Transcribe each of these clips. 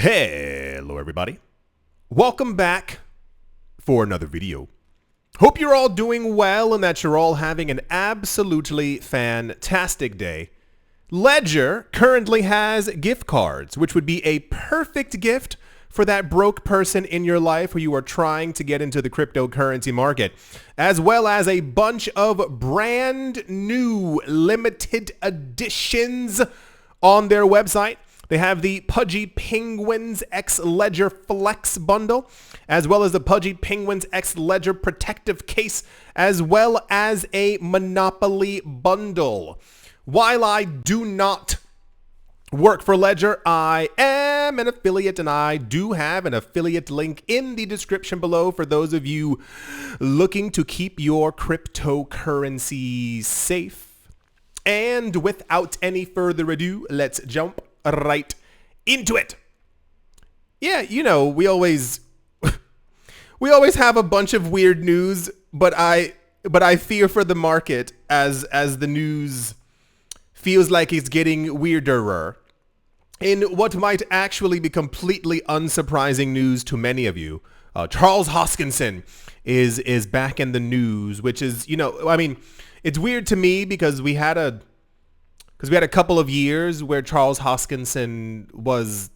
Hello everybody. Welcome back for another video. Hope you're all doing well and that you're all having an absolutely fantastic day. Ledger currently has gift cards, which would be a perfect gift for that broke person in your life who you are trying to get into the cryptocurrency market, as well as a bunch of brand new limited editions on their website. They have the Pudgy Penguins X Ledger Flex bundle, as well as the Pudgy Penguins X Ledger Protective Case, as well as a Monopoly bundle. While I do not work for Ledger, I am an affiliate, and I do have an affiliate link in the description below for those of you looking to keep your cryptocurrency safe. And without any further ado, let's jump right into it. Yeah, you know, we always have a bunch of weird news, but I fear for the market as the news feels like it's getting weirder. In what might actually be completely unsurprising news to many of you, Charles Hoskinson is back in the news, which is, you know, I mean, it's weird to me because we had a couple of years where Charles Hoskinson was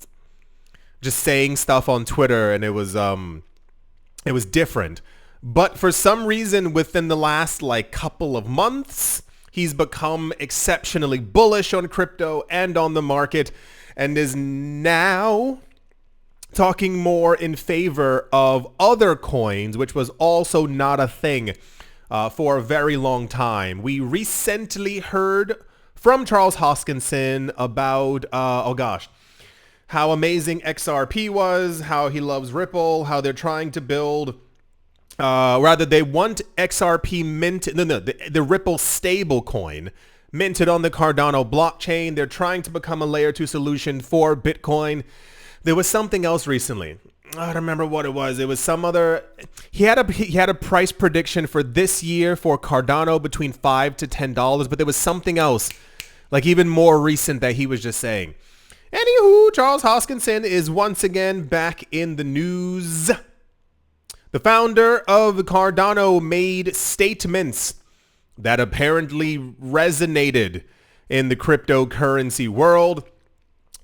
just saying stuff on Twitter, and it was different. But for some reason, within the last couple of months, he's become exceptionally bullish on crypto and on the market, and is now talking more in favor of other coins, which was also not a thing for a very long time. We recently heard from Charles Hoskinson about, how amazing XRP was, how he loves Ripple, how they're trying to build, they want XRP the Ripple stable coin minted on the Cardano blockchain. They're trying to become a layer 2 solution for Bitcoin. There was something else recently. I don't remember what it was. It was some other, he had a price prediction for this year for Cardano between $5 to $10, but there was something else, even more recent, that he was just saying. Anywho, Charles Hoskinson is once again back in the news. The founder of Cardano made statements that apparently resonated in the cryptocurrency world,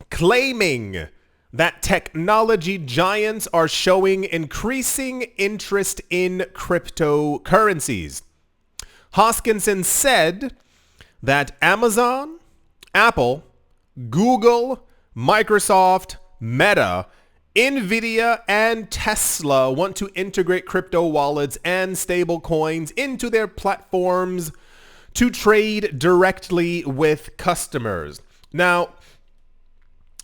claiming that technology giants are showing increasing interest in cryptocurrencies. Hoskinson said that Amazon, Apple, Google, Microsoft, Meta, Nvidia, and Tesla want to integrate crypto wallets and stable coins into their platforms to trade directly with customers. Now,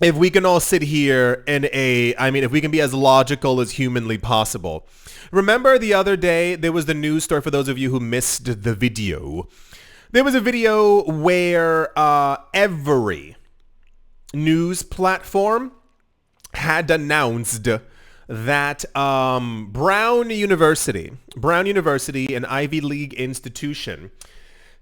if we can all sit here if we can be as logical as humanly possible. Remember the other day, there was the news story, for those of you who missed the video. There was a video where every news platform had announced that Brown University, an Ivy League institution,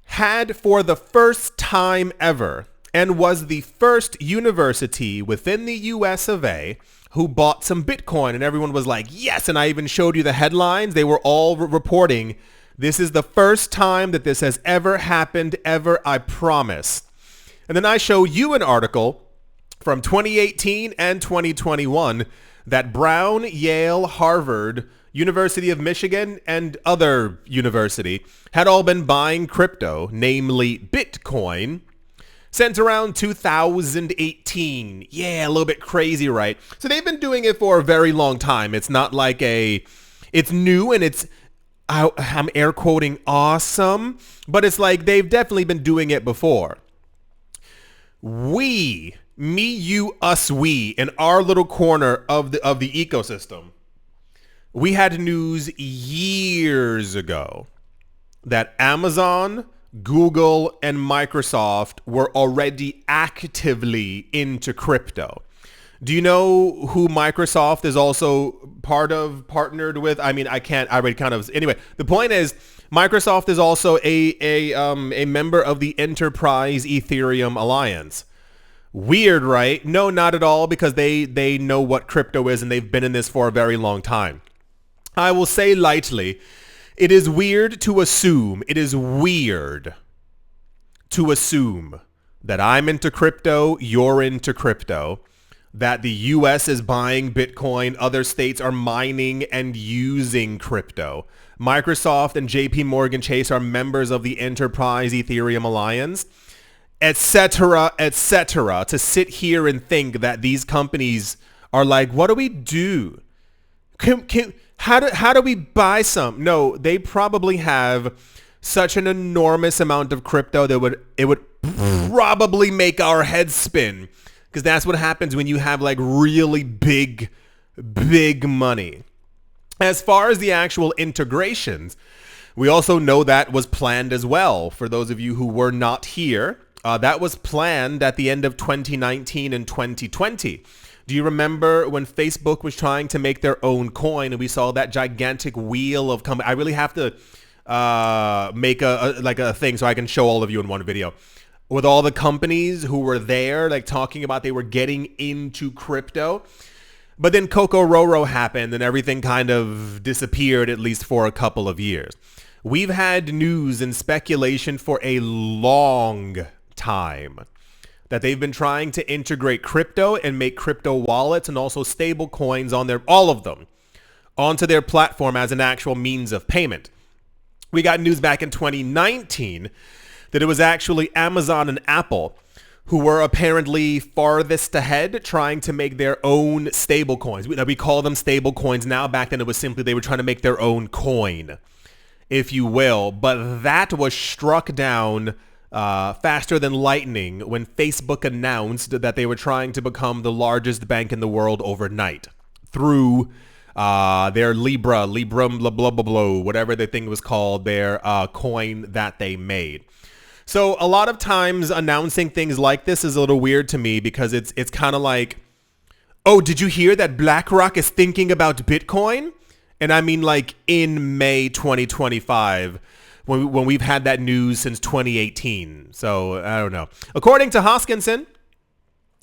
had for the first time ever, and was the first university within the US of A who bought some Bitcoin. And everyone was like, yes. And I even showed you the headlines. They were all reporting, this is the first time that this has ever happened, ever, I promise. And then I show you an article from 2018 and 2021 that Brown, Yale, Harvard, University of Michigan, and other university had all been buying crypto, namely Bitcoin, since around 2018. Yeah, a little bit crazy, right? So they've been doing it for a very long time. It's not like it's new and it's, I'm air quoting, awesome, but it's like they've definitely been doing it before. We, me, you, us, we, in our little corner of the ecosystem, we had news years ago that Amazon, Google, and Microsoft were already actively into crypto. Do you know who Microsoft is also partnered with? I mean, anyway, the point is Microsoft is also a member of the Enterprise Ethereum Alliance, Weird, right? No, not at all, because they know what crypto is and they've been in this for a very long time. I will say lightly, it is weird to assume that I'm into crypto, you're into crypto, that the US is buying Bitcoin, other states are mining and using crypto. Microsoft and JP Morgan Chase are members of the Enterprise Ethereum Alliance, etc., etc. To sit here and think that these companies are like, what do we do? How do we buy some? No, they probably have such an enormous amount of crypto that it would probably make our heads spin, because that's what happens when you have like really big money. As far as the actual integrations, we also know that was planned as well. For those of you who were not here, that was planned at the end of 2019 and 2020. Do you remember when Facebook was trying to make their own coin and we saw that gigantic wheel of companies? I really have to make a thing so I can show all of you in one video, with all the companies who were there, like talking about they were getting into crypto. But then Coco Roro happened and everything kind of disappeared, at least for a couple of years. We've had news and speculation for a long time that they've been trying to integrate crypto and make crypto wallets and also stable coins on all of them, onto their platform as an actual means of payment. We got news back in 2019 that it was actually Amazon and Apple who were apparently farthest ahead trying to make their own stable coins. We call them stable coins now. Back then it was simply they were trying to make their own coin, if you will. But that was struck down faster than lightning when Facebook announced that they were trying to become the largest bank in the world overnight through their Librum, blah, blah, blah, blah, whatever the thing was called, their coin that they made. So a lot of times announcing things like this is a little weird to me, because it's kind of like, oh, did you hear that BlackRock is thinking about Bitcoin? And I mean like in May 2025, when we've had that news since 2018. So I don't know. According to Hoskinson,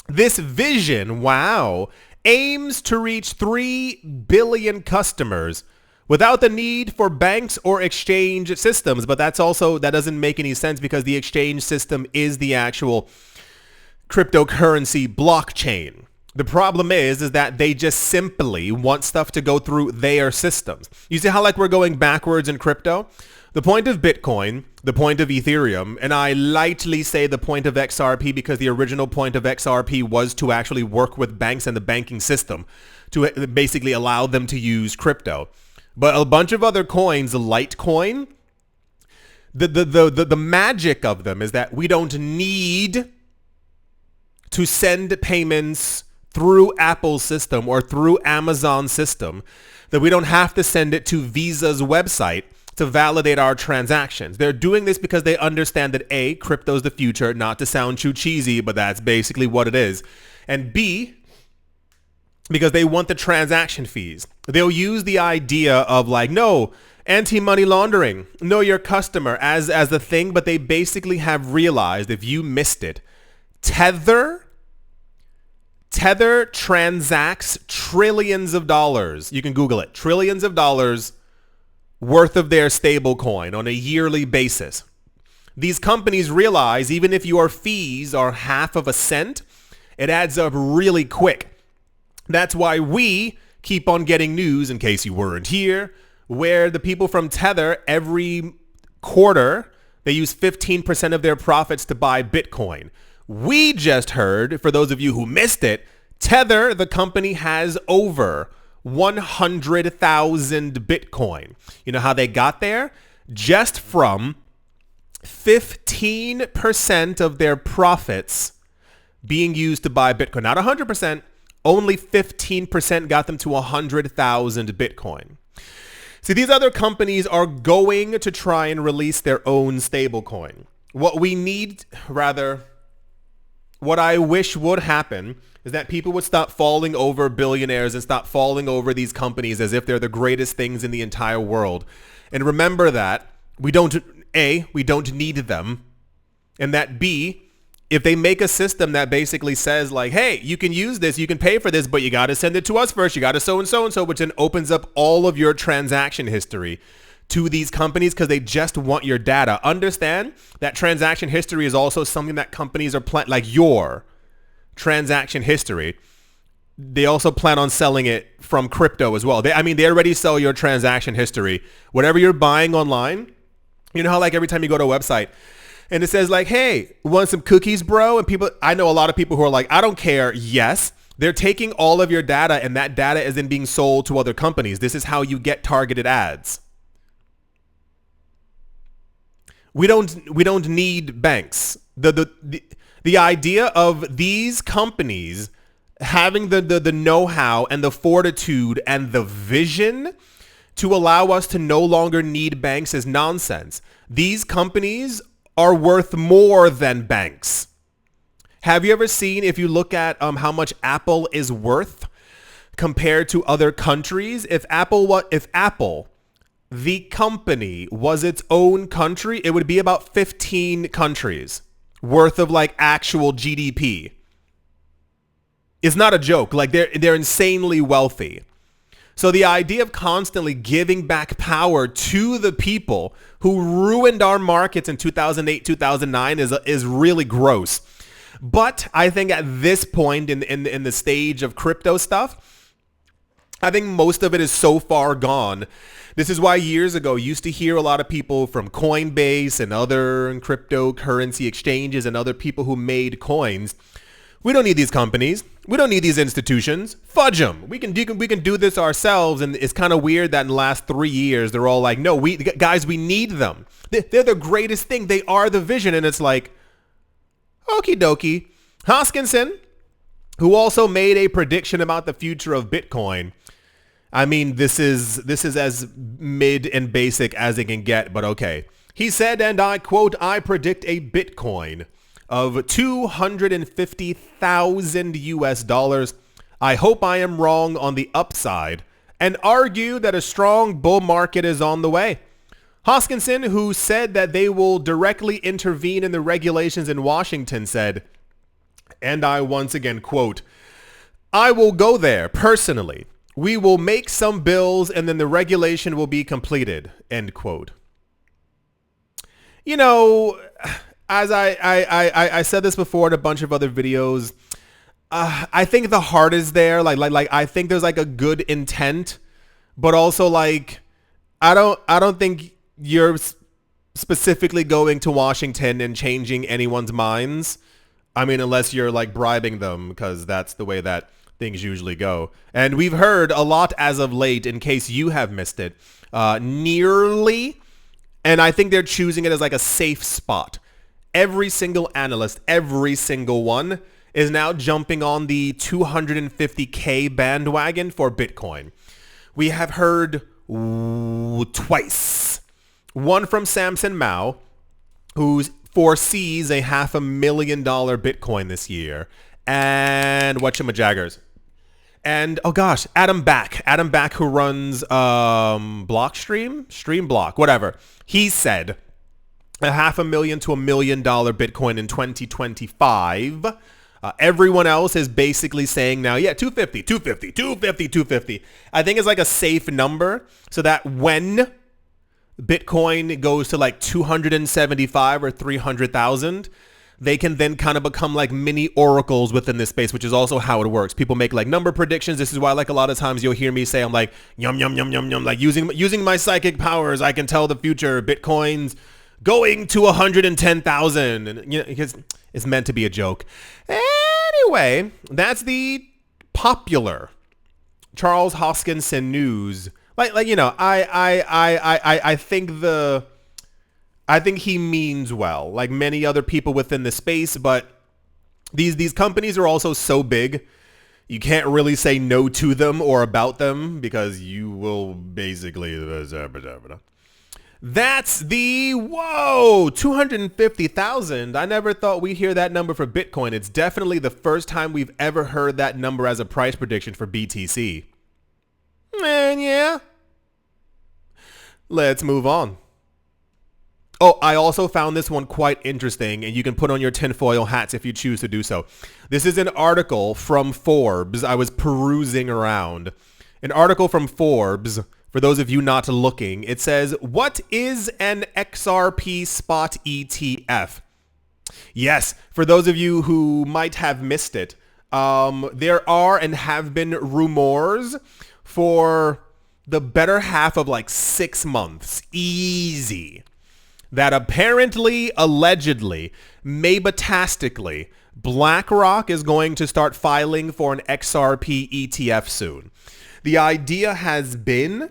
this vision, wow, aims to reach 3 billion customers without the need for banks or exchange systems. But that doesn't make any sense, because the exchange system is the actual cryptocurrency blockchain. The problem is that they just simply want stuff to go through their systems. You see how like we're going backwards in crypto? The point of Bitcoin, the point of Ethereum, and I lightly say the point of XRP, because the original point of XRP was to actually work with banks and the banking system to basically allow them to use crypto. But a bunch of other coins, Litecoin, the magic of them is that we don't need to send payments through Apple's system or through Amazon's system, that we don't have to send it to Visa's website to validate our transactions. They're doing this because they understand that A, crypto's the future, not to sound too cheesy, but that's basically what it is. And B, because they want the transaction fees. They'll use the idea of like, no, anti-money laundering, know your customer as the thing, but they basically have realized, if you missed it, Tether transacts trillions of dollars. You can Google it. Trillions of dollars worth of their stable coin on a yearly basis. These companies realize even if your fees are half of a cent, it adds up really quick. That's why we keep on getting news, in case you weren't here, where the people from Tether, every quarter, they use 15% of their profits to buy Bitcoin. We just heard, for those of you who missed it, Tether, the company, has over 100,000 Bitcoin. You know how they got there? Just from 15% of their profits being used to buy Bitcoin. Not 100%, only 15% got them to 100,000 Bitcoin. See, these other companies are going to try and release their own stablecoin. What I wish would happen is that people would stop falling over billionaires and stop falling over these companies as if they're the greatest things in the entire world. And remember that we don't need them. And that B, if they make a system that basically says like, hey, you can use this, you can pay for this, but you got to send it to us first. You got to so and so and so, which then opens up all of your transaction history to these companies because they just want your data. Understand that transaction history is also something that companies are like your transaction history. They also plan on selling it from crypto as well. They already sell your transaction history. Whatever you're buying online, you know how like every time you go to a website and it says like, hey, want some cookies, bro? And I know a lot of people who are like, I don't care. Yes, they're taking all of your data and that data is then being sold to other companies. This is how you get targeted ads. We don't need banks. The idea of these companies having the know-how and the fortitude and the vision to allow us to no longer need banks is nonsense. These companies are worth more than banks. Have you ever seen, if you look at how much Apple is worth compared to other countries, if Apple, the company, was its own country, it would be about 15 countries worth of like actual GDP. It's not a joke. Like they're insanely wealthy. So the idea of constantly giving back power to the people who ruined our markets in 2008, 2009 is really gross. But I think at this point in the stage of crypto stuff, I think most of it is so far gone. This is why years ago you used to hear a lot of people from Coinbase and other cryptocurrency exchanges and other people who made coins. We don't need these companies. We don't need these institutions. Fudge them. We can do this ourselves. And it's kind of weird that in the last 3 years, they're all like, no, guys, we need them. They're the greatest thing. They are the vision. And it's like, okie dokie. Hoskinson, who also made a prediction about the future of Bitcoin. I mean, this is as mid and basic as it can get, but okay. He said, and I quote, I predict a Bitcoin of 250,000 US dollars. I hope I am wrong on the upside and argue that a strong bull market is on the way. Hoskinson, who said that they will directly intervene in the regulations in Washington, said, and I once again quote, I will go there personally. We will make some bills and then the regulation will be completed, end quote. You know, as I said this before in a bunch of other videos, I think the heart is there. Like I think there's like a good intent, but also like I don't think you're specifically going to Washington and changing anyone's minds. I mean, unless you're like bribing them, because that's the way that things usually go. And we've heard a lot as of late, in case you have missed it, nearly, and I think they're choosing it as like a safe spot. Every single analyst, every single one, is now jumping on the 250K bandwagon for Bitcoin. We have heard twice. One from Samson Mao, who foresees a $500,000 Bitcoin this year. And whatchamajaggers. And, oh gosh, Adam Back, who runs Streamblock, whatever. He said $500,000 to $1 million Bitcoin in 2025. Everyone else is basically saying now, yeah, 250. I think it's like a safe number so that when Bitcoin goes to like 275 or 300,000, they can then kind of become like mini oracles within this space, which is also how it works. People make like number predictions. This is why like a lot of times you'll hear me say, I'm like, yum, yum, yum, yum, yum. Like using my psychic powers, I can tell the future. Bitcoin's going to 110,000. And you know, it's meant to be a joke. Anyway, that's the popular Charles Hoskinson news. Like you know, I think he means well, like many other people within the space, but these companies are also so big, you can't really say no to them or about them because you will basically... That's the, whoa, 250,000. I never thought we'd hear that number for Bitcoin. It's definitely the first time we've ever heard that number as a price prediction for BTC. And yeah. Let's move on. Oh, I also found this one quite interesting, and you can put on your tinfoil hats if you choose to do so. This is an article from Forbes. I was perusing around. An article from Forbes, for those of you not looking. It says, what is an XRP spot ETF? Yes, for those of you who might have missed it, there are and have been rumors for the better half of like 6 months, easy, that apparently, allegedly, maybe-tastically, BlackRock is going to start filing for an XRP ETF soon. The idea has been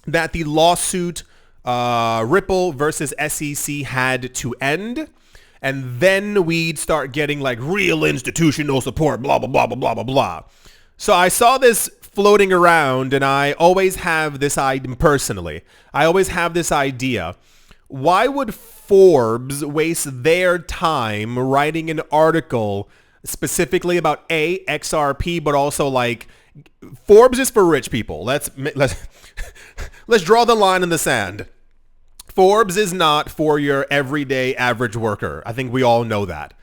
that the lawsuit Ripple versus SEC had to end, and then we'd start getting like real institutional support, blah, blah, blah, blah, blah, blah, blah. So I saw this floating around, and I always have this idea, personally, I always have this idea. Why would Forbes waste their time writing an article specifically about XRP, but also like Forbes is for rich people. Let's draw the line in the sand. Forbes is not for your everyday average worker. I think we all know that.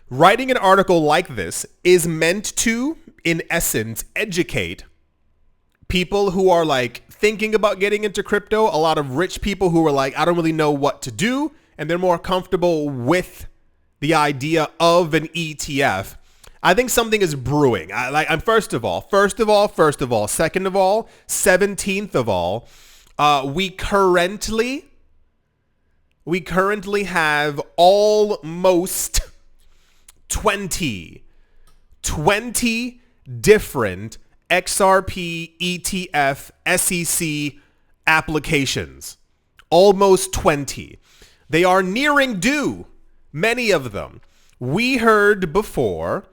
Writing an article like this is meant to, in essence, educate people who are like thinking about getting into crypto, a lot of rich people who are like, I don't really know what to do, and they're more comfortable with the idea of an ETF. I think something is brewing. First of all, second of all, 17th of all, we currently have almost 20 different XRP, ETF, SEC applications. Almost 20. They are nearing due, many of them. We heard before,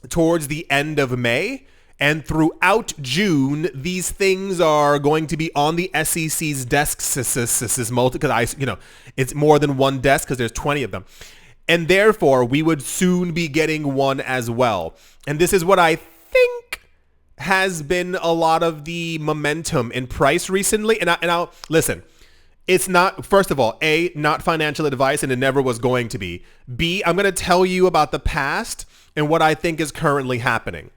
towards the end of May and throughout June, these things are going to be on the SEC's desks, because it's more than one desk because there's 20 of them. And therefore, we would soon be getting one as well. And this is what I think has been a lot of the momentum in price recently. And I'll listen, it's not, first of all, A, not financial advice, and it never was going to be. B, I'm going to tell you about the past and what I think is currently happening.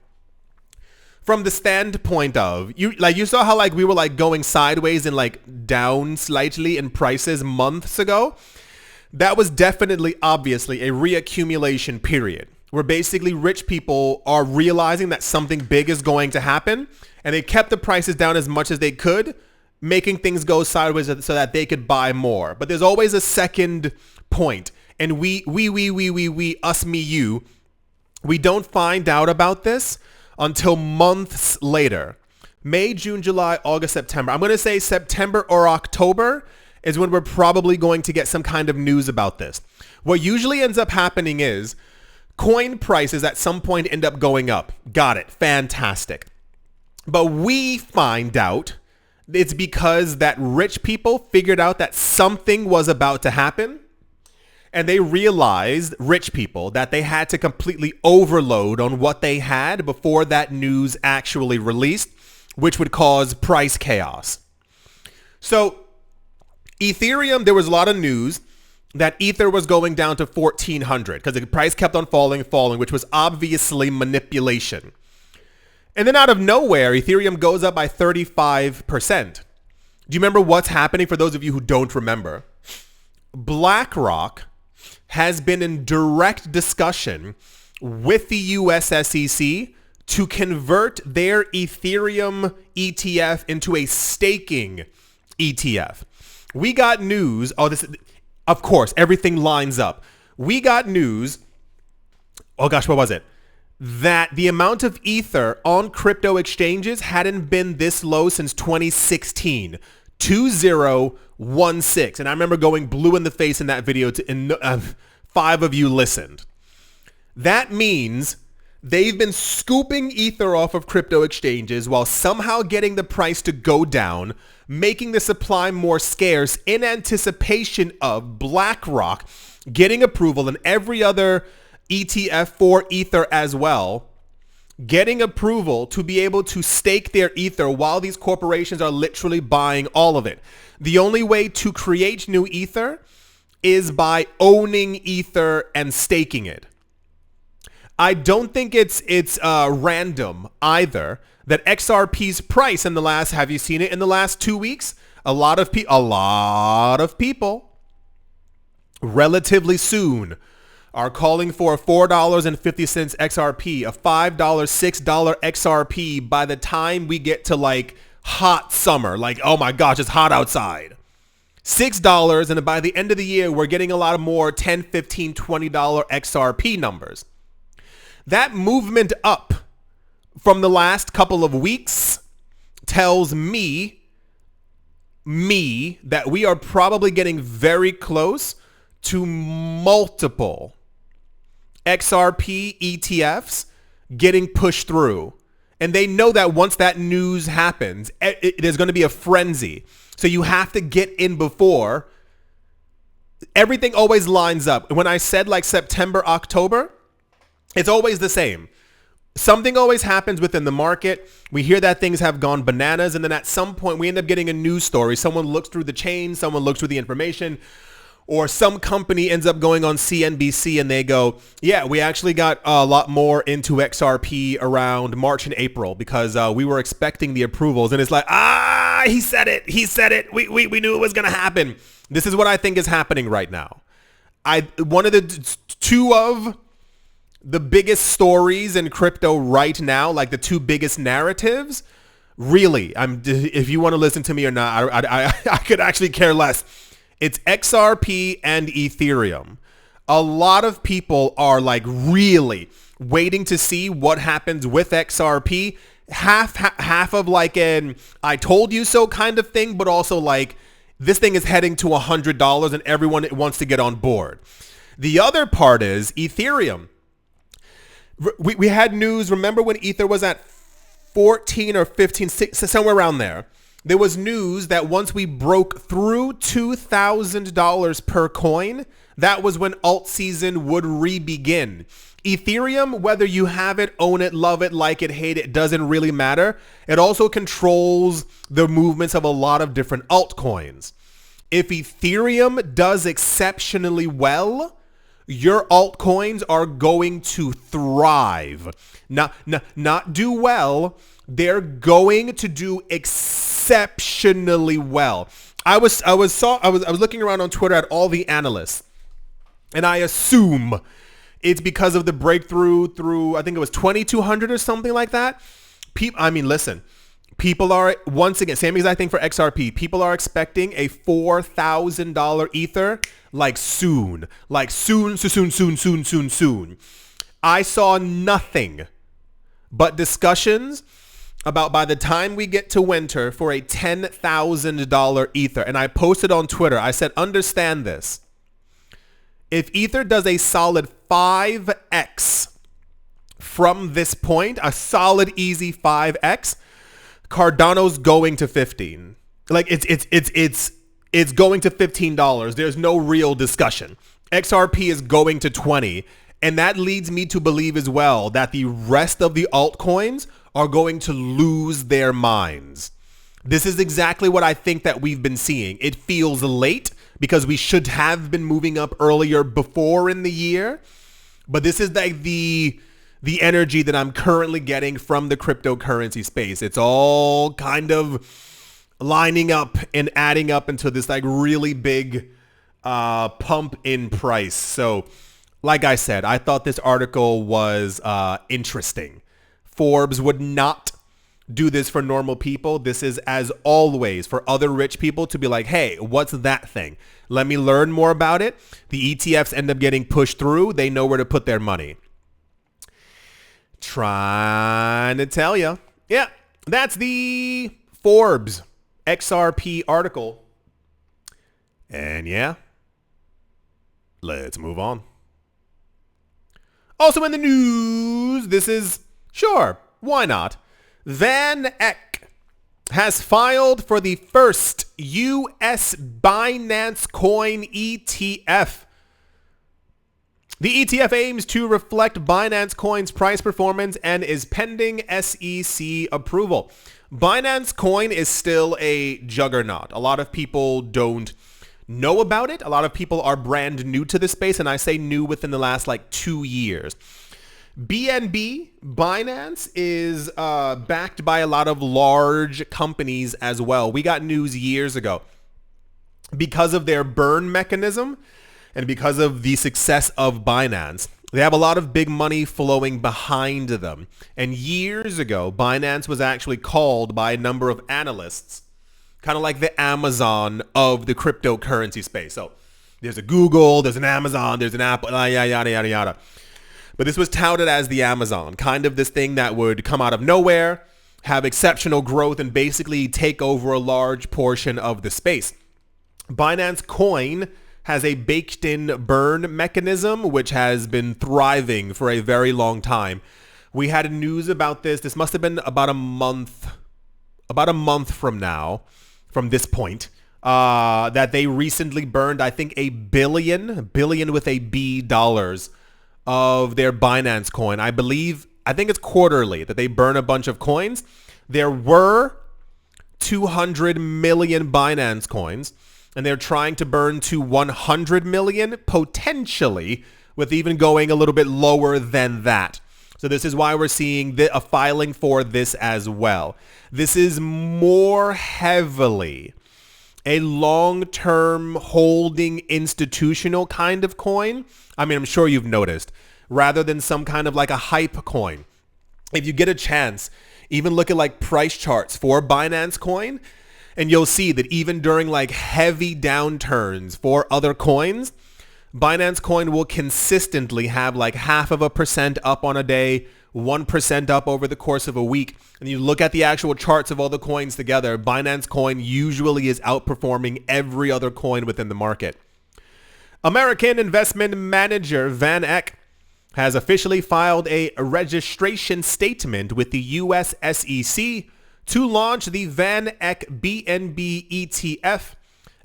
From the standpoint of, you saw how like we were like going sideways and like down slightly in prices months ago? That was definitely, obviously, a reaccumulation period where basically rich people are realizing that something big is going to happen, and they kept the prices down as much as they could, making things go sideways so that they could buy more. But there's always a second point, and we, us, me, you, we don't find out about this until months later. May, June, July, August, September. I'm going to say September or October is when we're probably going to get some kind of news about this. What usually ends up happening is coin prices at some point end up going up. Got it. Fantastic. But we find out it's because that rich people figured out that something was about to happen, and they realized, rich people, that they had to completely overload on what they had before that news actually released, which would cause price chaos. So Ethereum, there was a lot of news that Ether was going down to 1,400 because the price kept on falling, which was obviously manipulation. And then out of nowhere, Ethereum goes up by 35%. Do you remember what's happening for those of you who don't remember? BlackRock has been in direct discussion with the US SEC to convert their Ethereum ETF into a staking ETF. We got news. Of course, everything lines up. We got news. Oh gosh, what was it? That the amount of Ether on crypto exchanges hadn't been this low since 2016. 2016. And I remember going blue in the face in that video, and 5 of you listened. That means they've been scooping Ether off of crypto exchanges while somehow getting the price to go down, making the supply more scarce in anticipation of BlackRock getting approval and every other ETF for Ether as well getting approval to be able to stake their ether while these corporations are literally buying all of it. The only way to create new ether is by owning ether and staking it. I don't think it's random either that XRP's price in the last, have you seen it in the last 2 weeks? A lot of people relatively soon are calling for a $4.50 XRP, a $5, $6 XRP by the time we get to like hot summer. Like, oh my gosh, it's hot outside. $6, and by the end of the year, we're getting a lot of more $10, $15, $20 XRP numbers. That movement up from the last couple of weeks tells me that we are probably getting very close to multiple XRP ETFs getting pushed through. And they know that once that news happens, there's going to be a frenzy. So you have to get in before. Everything always lines up. When I said like September, October, it's always the same. Something always happens within the market. We hear that things have gone bananas, and then at some point we end up getting a news story. Someone looks through the chain, someone looks through the information, or some company ends up going on CNBC and they go, yeah, we actually got a lot more into XRP around March and April because we were expecting the approvals. And it's like, he said it. We knew it was going to happen. This is what I think is happening right now. One of the two of the biggest stories in crypto right now, like the two biggest narratives, really, if you want to listen to me or not, I could actually care less. It's XRP and Ethereum. A lot of people are like really waiting to see what happens with XRP. Half of like an I told you so kind of thing, but also like this thing is heading to $100 and everyone wants to get on board. The other part is Ethereum. We had news. Remember when Ether was at 14 or 15, somewhere around there? There was news that once we broke through $2,000 per coin, that was when alt season would re-begin. Ethereum, whether you have it, own it, love it, like it, hate it, doesn't really matter. It also controls the movements of a lot of different altcoins. If Ethereum does exceptionally well, your altcoins are going to thrive. Not do well. They're going to do exceptionally well. I was looking around on Twitter at all the analysts, and I assume it's because of the breakthrough through, I think it was 2,200 or something like that. Listen, people are, once again, same exact thing for XRP. People are expecting a $4,000 Ether like soon. I saw nothing but discussions about by the time we get to winter for a $10,000 Ether. And I posted on Twitter, I said, understand this. If Ether does a solid 5x from this point, a solid easy 5x, Cardano's going to 15. Like it's going to $15. There's no real discussion. XRP is going to 20. And that leads me to believe as well that the rest of the altcoins are going to lose their minds. This is exactly what I think that we've been seeing. It feels late because we should have been moving up earlier before in the year. But this is like the energy that I'm currently getting from the cryptocurrency space. It's all kind of lining up and adding up into this like really big pump in price. So like I said, I thought this article was interesting. Forbes would not do this for normal people. This is, as always, for other rich people to be like, hey, what's that thing? Let me learn more about it. The ETFs end up getting pushed through. They know where to put their money. Trying to tell you. Yeah, that's the Forbes XRP article. And yeah, let's move on. Also in the news, this is, sure, why not? Van Eck has filed for the first U.S. Binance coin ETF. The ETF aims to reflect Binance Coin's price performance and is pending SEC approval. Binance Coin is still a juggernaut. A lot of people don't know about it. A lot of people are brand new to this space, and I say new within the last 2 years. BNB, Binance, is backed by a lot of large companies as well. We got news years ago. Because of their burn mechanism and because of the success of Binance, they have a lot of big money flowing behind them. And years ago, Binance was actually called by a number of analysts kind of like the Amazon of the cryptocurrency space. So there's a Google, there's an Amazon, there's an Apple, yada, yada, yada, yada. But this was touted as the Amazon, kind of this thing that would come out of nowhere, have exceptional growth, and basically take over a large portion of the space. Binance Coin has a baked-in burn mechanism, which has been thriving for a very long time. We had news about this. This must have been about a month from now, from this point, that they recently burned, I think, a billion with a B dollars of their Binance Coin. I think it's quarterly that they burn a bunch of coins. There were 200 million Binance coins, and they're trying to burn to 100 million, potentially, with even going a little bit lower than that. So this is why we're seeing a filing for this as well. This is more heavily a long-term holding institutional kind of coin. I mean, I'm sure you've noticed, rather than some kind of like a hype coin. If you get a chance, even look at price charts for Binance Coin, and you'll see that even during heavy downturns for other coins, Binance Coin will consistently have 0.5% up on a day, 1% up over the course of a week. And you look at the actual charts of all the coins together, Binance Coin usually is outperforming every other coin within the market. American investment manager Van Eck has officially filed a registration statement with the US SEC to launch the Van Eck BNB ETF,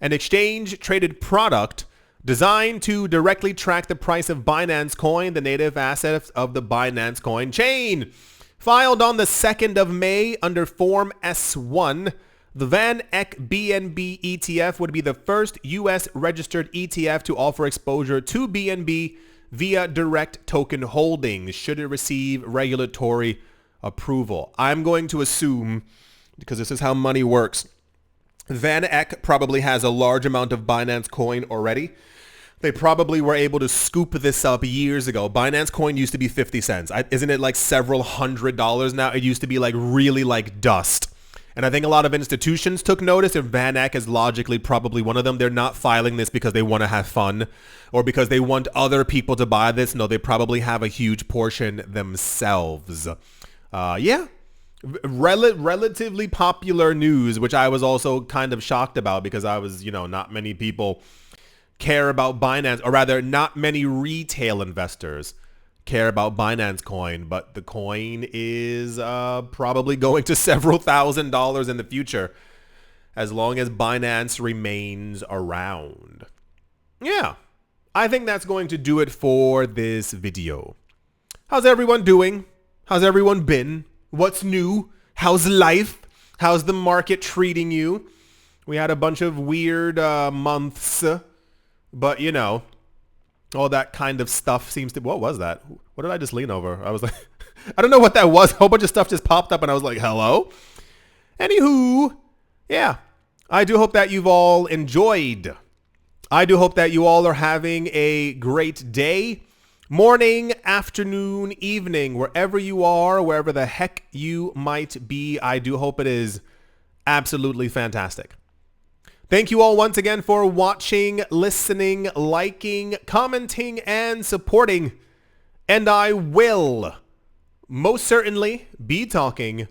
an exchange-traded product designed to directly track the price of Binance Coin, the native assets of the Binance Coin chain. Filed on the 2nd of May under Form S1, the Van Eck BNB ETF would be the first U.S. registered ETF to offer exposure to BNB via direct token holdings should it receive regulatory approval. I'm going to assume, because this is how money works, Van Eck probably has a large amount of Binance Coin already. They probably were able to scoop this up years ago. Binance Coin used to be 50 cents. Isn't it several $100s now? It used to be really dust. And I think a lot of institutions took notice, and Van Eck is logically probably one of them. They're not filing this because they want to have fun or because they want other people to buy this. No, they probably have a huge portion themselves. Yeah. Relatively popular news, which I was also kind of shocked about because I was, not many people care about Binance, or rather not many retail investors care about Binance Coin, but the coin is probably going to several $1,000s in the future as long as Binance remains around. Yeah, I think that's going to do it for this video. How's everyone doing? How's everyone been? What's new? How's life? How's the market treating you? We had a bunch of weird months, but all that kind of stuff seems to... What was that? What did I just lean over? I was like... I don't know what that was. A whole bunch of stuff just popped up and I was like, hello? Anywho, yeah. I do hope that you've all enjoyed. I do hope that you all are having a great day, morning, afternoon, evening, wherever you are, wherever the heck you might be. I do hope it is absolutely fantastic. Thank you all once again for watching, listening, liking, commenting, and supporting. And I will most certainly be talking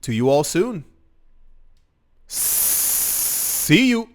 to you all soon. See you.